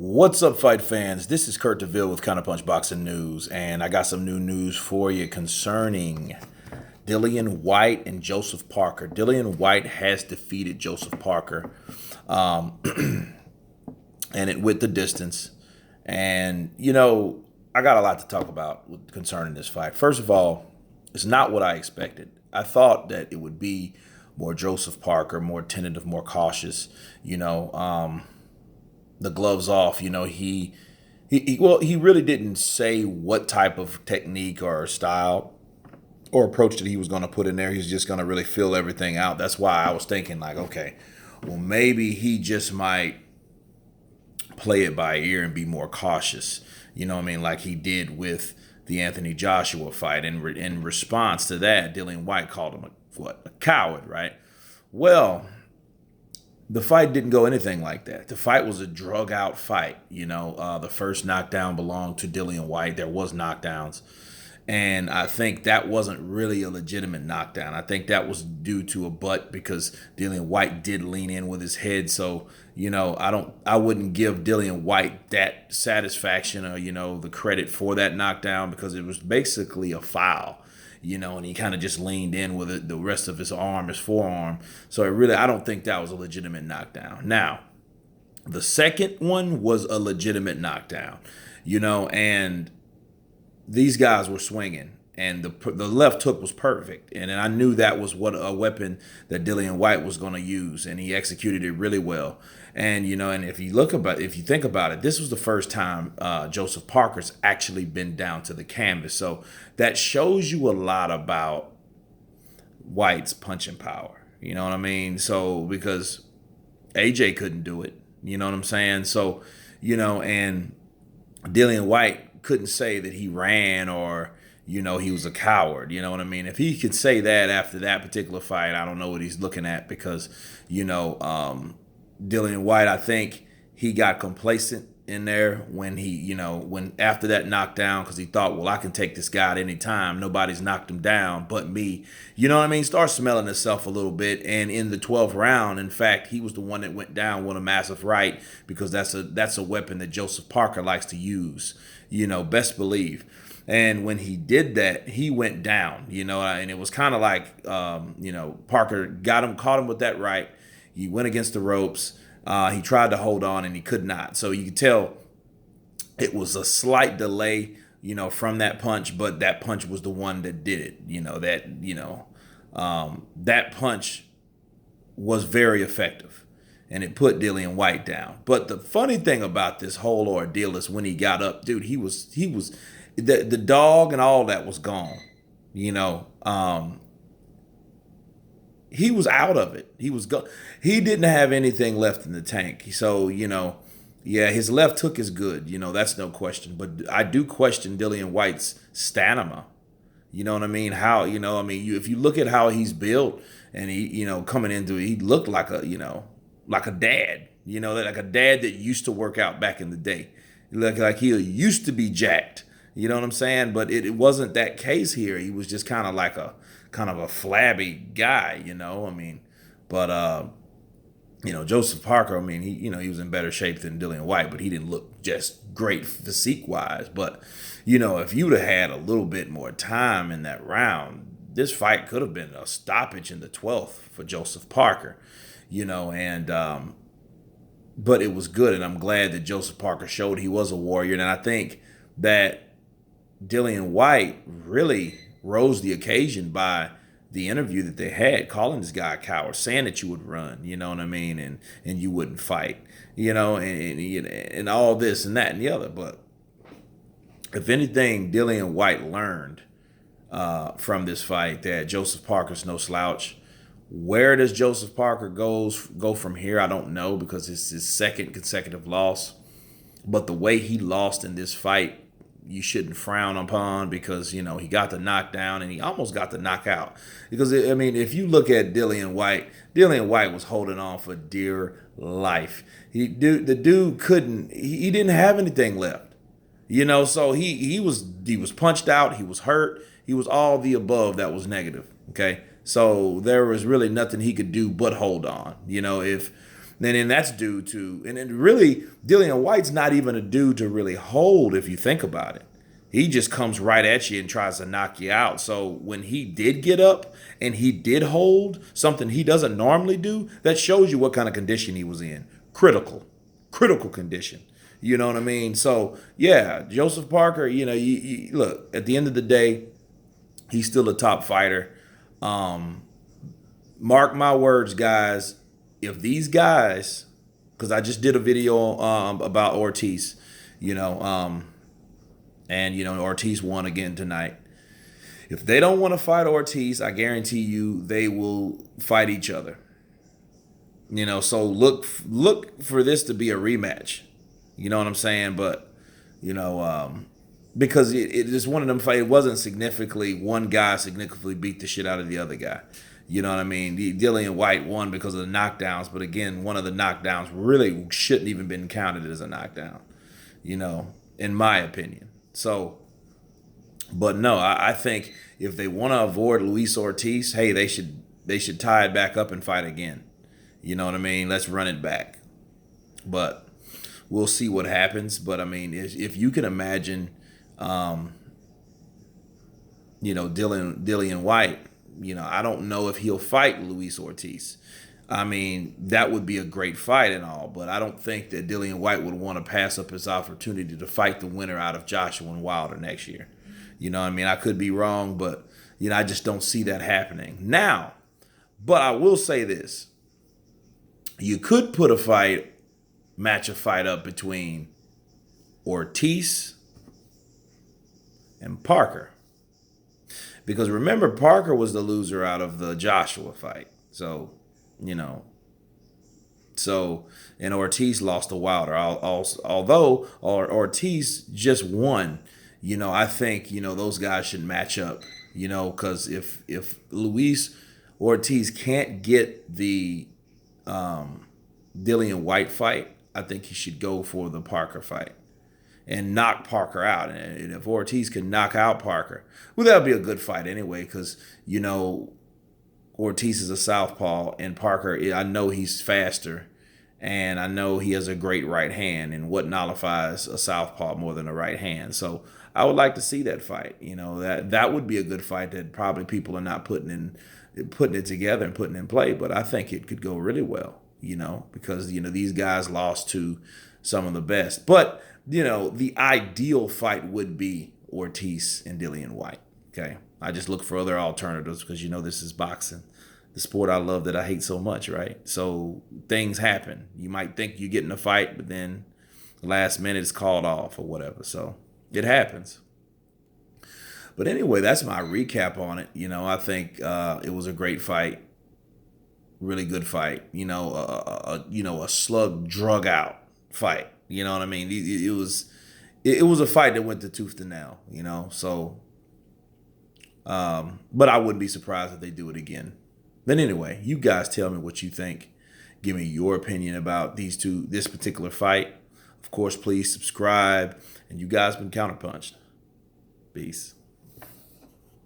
What's up, fight fans? This is Kurt DeVille with Counterpunch Boxing News, and I got some new news for you concerning Dillian Whyte and Joseph Parker. Dillian Whyte has defeated Joseph Parker, and it with the distance. And I got a lot to talk about concerning this fight. First of all, it's not what I expected. I thought that it would be more Joseph Parker, more tentative, more cautious. The gloves off. He really didn't say what type of technique or style or approach that he was going to put in there. He's just going to really fill everything out. That's why I was thinking like, okay, well, maybe he just might play it by ear and be more cautious. You know what I mean? Like he did with the Anthony Joshua fight. And in response to that, Dillian Whyte called him a coward, right? Well, the fight didn't go anything like that. The fight was a drug out fight. The first knockdown belonged to Dillian Whyte. There was knockdowns. And I think that wasn't really a legitimate knockdown. I think that was due to a butt because Dillian Whyte did lean in with his head. So, I wouldn't give Dillian Whyte that satisfaction or, the credit for that knockdown because it was basically a foul. And he kind of just leaned in with it, the rest of his arm, his forearm. So I don't think that was a legitimate knockdown. Now, the second one was a legitimate knockdown, and these guys were swinging, and the left hook was perfect, and I knew that was what a weapon that Dillian Whyte was going to use, and he executed it really well. And and if you think about it, this was the first time Joseph Parker's actually been down to the canvas, so that shows you a lot about Whyte's punching power. You know what I mean? So because AJ couldn't do it, you know what I'm saying? So and Dillian Whyte couldn't say that he ran or he was a coward. You know what I mean? If he could say that after that particular fight, I don't know what he's looking at because Dillian Whyte, I think he got complacent in there when when after that knockdown because he thought, well, I can take this guy at any time. Nobody's knocked him down but me. You know what I mean? Start smelling himself a little bit. And in the 12th round, in fact, he was the one that went down with a massive right because that's a weapon that Joseph Parker likes to use. Best believe. And when he did that, he went down. And it was kind of like Parker caught him with that right. He went against the ropes. He tried to hold on and he could not. So you could tell it was a slight delay, from that punch, but that punch was the one that did it. That punch was very effective and it put Dillian Whyte down. But the funny thing about this whole ordeal is when he got up, dude, he was the dog and all that was gone. He was out of it. He didn't have anything left in the tank. So, yeah, his left hook is good. That's no question. But I do question Dillian Whyte's stamina. You know what I mean? If you look at how he's built and he, coming into it, he looked like a dad. Like a dad that used to work out back in the day. Like he used to be jacked. You know what I'm saying? But it wasn't that case here. He was just kind of a flabby guy, But Joseph Parker, he was in better shape than Dillian Whyte, but he didn't look just great physique wise. But if you'd have had a little bit more time in that round, this fight could have been a stoppage in the 12th for Joseph Parker, but it was good, and I'm glad that Joseph Parker showed he was a warrior, and I think that Dillian Whyte really rose the occasion by the interview that they had, calling this guy a coward, saying that you would run, you know what I mean, and you wouldn't fight, and all this and that and the other. But if anything, Dillian Whyte learned from this fight that Joseph Parker's no slouch. Where does Joseph Parker go from here? I don't know because it's his second consecutive loss. But the way he lost in this fight, you shouldn't frown upon because, he got the knockdown and he almost got the knockout. Because, if you look at Dillian Whyte was holding on for dear life. The dude he didn't have anything left. So he was punched out, he was hurt, he was all the above that was negative, okay? So there was really nothing he could do but hold on. If And then that's due to, and then really, Dillian White's not even a dude to really hold if you think about it. He just comes right at you and tries to knock you out. So when he did get up and he did hold something he doesn't normally do, that shows you what kind of condition he was in. Critical condition. You know what I mean? So yeah, Joseph Parker. Look, at the end of the day, he's still a top fighter. Mark my words, guys. If these guys, because I just did a video about Ortiz, you know, and Ortiz won again tonight. If they don't want to fight Ortiz, I guarantee you they will fight each other. So look for this to be a rematch. You know what I'm saying? But because it is one of them fights. It wasn't significantly one guy significantly beat the shit out of the other guy. You know what I mean? Dillian Whyte won because of the knockdowns, but again, one of the knockdowns really shouldn't even been counted as a knockdown. In my opinion. So, but no, I think if they want to avoid Luis Ortiz, hey, they should tie it back up and fight again. You know what I mean? Let's run it back. But we'll see what happens. But I mean, if you can imagine, Dillian Whyte, I don't know if he'll fight Luis Ortiz. I mean, that would be a great fight and all, but I don't think that Dillian Whyte would want to pass up his opportunity to fight the winner out of Joshua and Wilder next year. I mean, I could be wrong, but, I just don't see that happening. Now, but I will say this. You could put match a fight up between Ortiz and Parker. Because remember, Parker was the loser out of the Joshua fight. So, and Ortiz lost to Wilder. Although Ortiz just won, I think, those guys should match up, because if Luis Ortiz can't get the Dillian Whyte fight, I think he should go for the Parker fight and knock Parker out. And if Ortiz can knock out Parker, well, that would be a good fight anyway, because, Ortiz is a southpaw, and Parker, I know he's faster, and I know he has a great right hand, and what nullifies a southpaw more than a right hand. So I would like to see that fight. That would be a good fight that probably people are not putting it together and putting in play, but I think it could go really well, because, these guys lost to some of the best. But, the ideal fight would be Ortiz and Dillian Whyte. Okay. I just look for other alternatives because, this is boxing, the sport I love that I hate so much, right? So things happen. You might think you get in a fight, but then last minute it's called off or whatever. So it happens. But anyway, that's my recap on it. I think it was a great fight. Really good fight. A slug drug out fight. You know what I mean? It was a fight that went to tooth and nail, so but I wouldn't be surprised if they do it again. But anyway, you guys tell me what you think. Give me your opinion about this particular fight. Of course, please subscribe. And you guys been counterpunched. Peace.